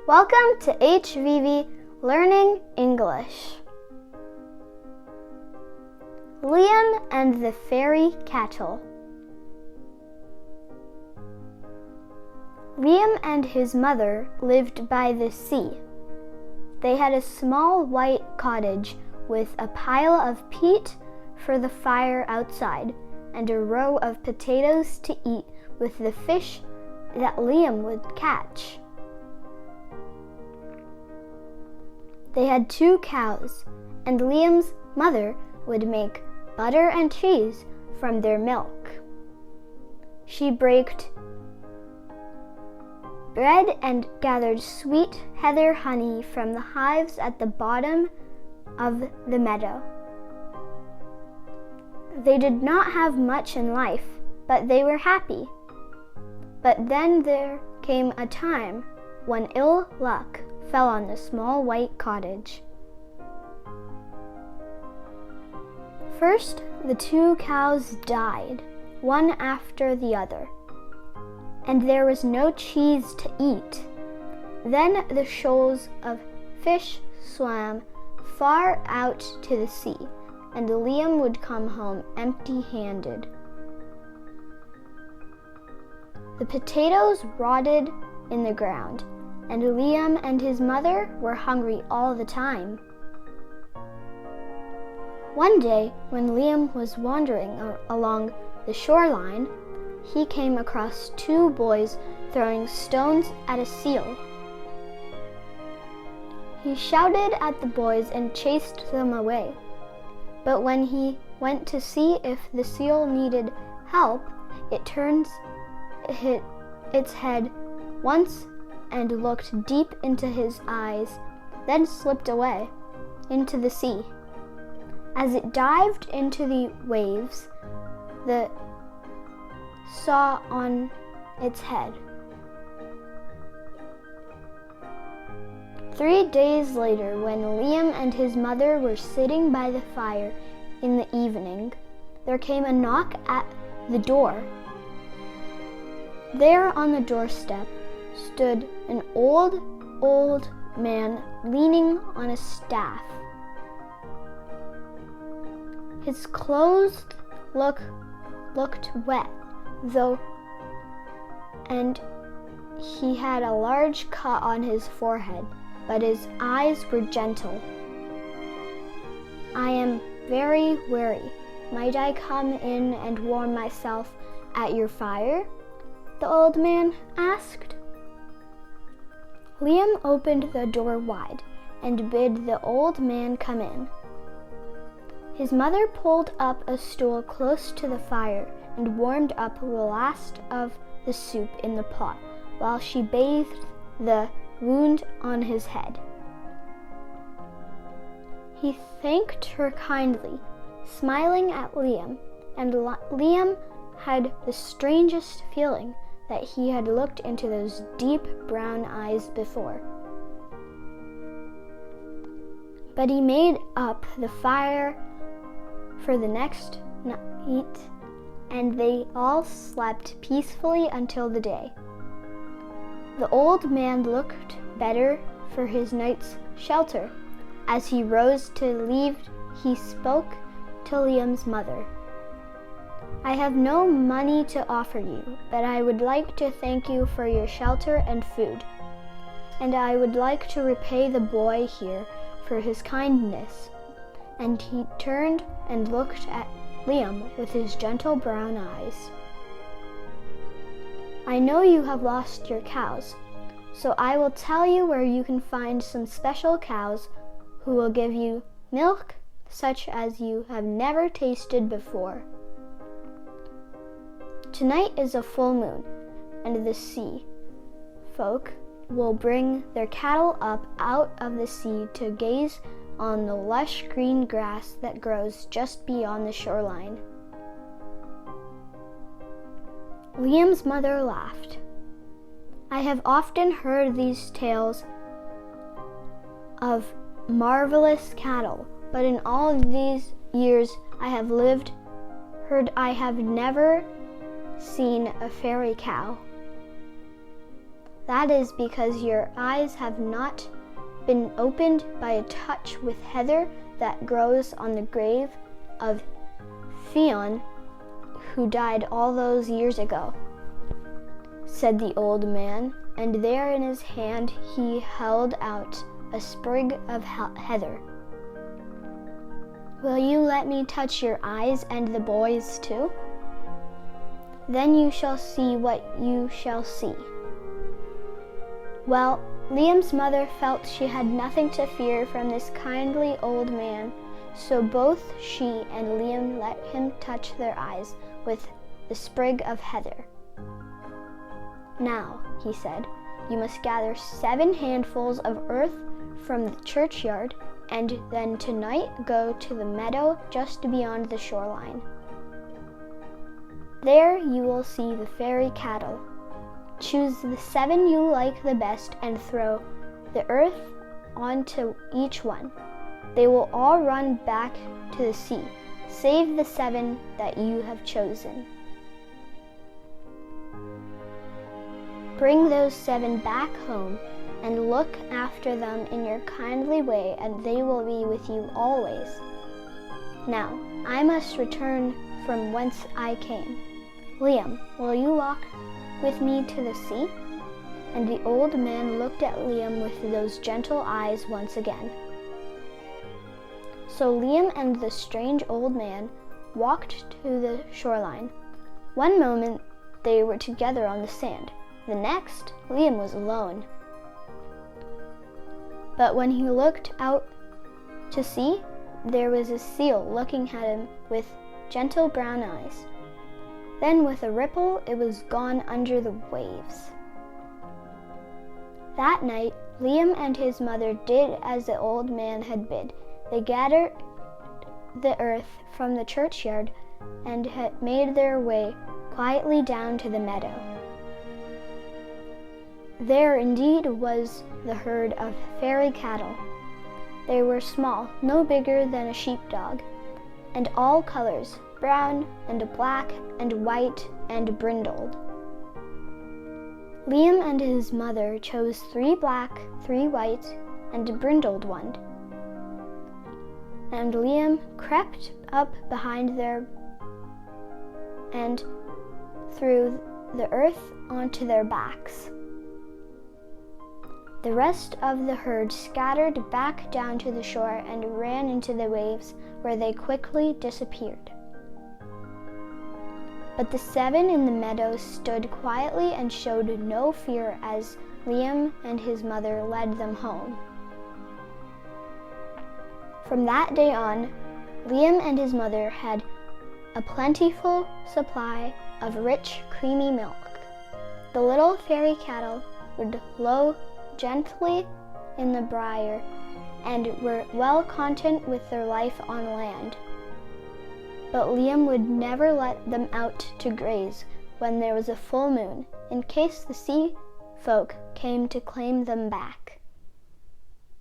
Welcome to HVV Learning English. Liam and the Fairy Cattle. Liam and his mother lived by the sea. They had a small white cottage with a pile of peat for the fire outside and a row of potatoes to eat with the fish that Liam would catch. They had 2 cows, and Liam's mother would make butter and cheese from their milk. She baked bread and gathered sweet heather honey from the hives at the bottom of the meadow. They did not have much in life, but they were happy. But then there came a time when ill luck fell on the small white cottage. First, the 2 cows died, one after the other, and there was no cheese to eat. Then the shoals of fish swam far out to the sea, and Liam would come home empty-handed. The potatoes rotted in the ground, and Liam and his mother were hungry all the time. One day, when Liam was wandering along the shoreline, he came across 2 boys throwing stones at a seal. He shouted at the boys and chased them away. But when he went to see if the seal needed help, it hit its head once and looked deep into his eyes, then slipped away into the sea. As it dived into the waves, the saw on its head. 3 days later, when Liam and his mother were sitting by the fire in the evening, there came a knock at the door. There on the doorstep stood an old man leaning on a staff. His clothes looked wet, though, and he had a large cut on his forehead, but his eyes were gentle. "I am very weary. Might I come in and warm myself at your fire?" the old man asked. Liam opened the door wide and bid the old man come in. His mother pulled up a stool close to the fire and warmed up the last of the soup in the pot while she bathed the wound on his head. He thanked her kindly, smiling at Liam, and Liam had the strangest feeling that he had looked into those deep brown eyes before. But he made up the fire for the next night, and they all slept peacefully until the day. The old man looked better for his night's shelter. As he rose to leave, he spoke to Liam's mother. "I have no money to offer you, but I would like to thank you for your shelter and food, and I would like to repay the boy here for his kindness." And he turned and looked at Liam with his gentle brown eyes. "I know you have lost your cows, so I will tell you where you can find some special cows who will give you milk such as you have never tasted before. Tonight is a full moon, and the sea folk will bring their cattle up out of the sea to gaze on the lush green grass that grows just beyond the shoreline." Liam's mother laughed. "I have often heard these tales of marvelous cattle, but in all these years I have never seen a fairy cow." That is because your eyes have not been opened by a touch with heather that grows on the grave of Fionn, who died all those years ago," said the old man, and there in his hand he held out a sprig of heather. "Will you let me touch your eyes and the boy's too? Then you shall see what you shall see." Well, Liam's mother felt she had nothing to fear from this kindly old man, so both she and Liam let him touch their eyes with the sprig of heather. "Now," he said, "you must gather 7 handfuls of earth from the churchyard, and then tonight go to the meadow just beyond the shoreline. There you will see the fairy cattle. Choose the 7 you like the best and throw the earth onto each one. They will all run back to the sea, save the 7 that you have chosen. Bring those 7 back home and look after them in your kindly way, and they will be with you always. Now, I must return from whence I came. Liam, will you walk with me to the sea?" And the old man looked at Liam with those gentle eyes once again. So Liam and the strange old man walked to the shoreline. One moment they were together on the sand. The next, Liam was alone. But when he looked out to sea, there was a seal looking at him with gentle brown eyes. Then with a ripple, it was gone under the waves. That night, Liam and his mother did as the old man had bid. They gathered the earth from the churchyard and had made their way quietly down to the meadow. There indeed was the herd of fairy cattle. They were small, no bigger than a sheepdog, and all colors, brown and black and white and brindled. Liam and his mother chose 3 black, 3 white, and a brindled one. And Liam crept up behind there and threw the earth onto their backs. The rest of the herd scattered back down to the shore and ran into the waves, where they quickly disappeared. But the 7 in the meadow stood quietly and showed no fear as Liam and his mother led them home. From that day on, Liam and his mother had a plentiful supply of rich, creamy milk. The little fairy cattle would low gently in the briar and were well content with their life on land. But Liam would never let them out to graze when there was a full moon, in case the sea folk came to claim them back.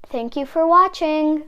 Thank you for watching!